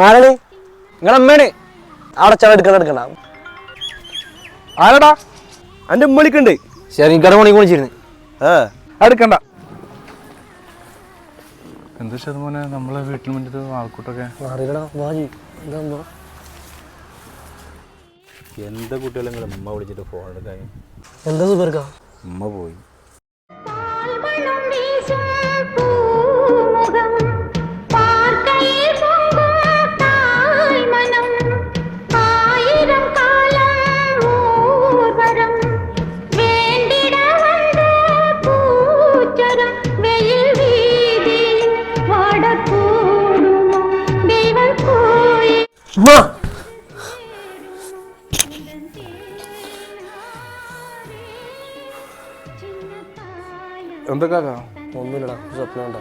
ആരാണ്? നിങ്ങളമ്മേണ്. അവിടെ ചവ എടുക്കണ്ട. ആരടാ? എൻ്റെ ഉമ്മളിക്കുണ്ട്. ശരി, നിങ്ങടെ മണി വിളിച്ചിരുന്നു. എടുക്കണ്ട. എന്താ ശതമാനം നമ്മളെ വീട്ടിൽ വേണ്ടിട്ട് ആൾക്കൂട്ടൊക്കെ അറിയടാ വാജി. എന്താ കുട്ടികളെ ഉമ്മ വിളിച്ചിട്ട് ഫോൺ എടുക്കാൻ? എന്താ സുഖർക്കാ? ഉമ്മ പോയി. എന്തൊക്കെ ഒന്നുമില്ലടാ, സ്വപ്നം ഉണ്ടോ?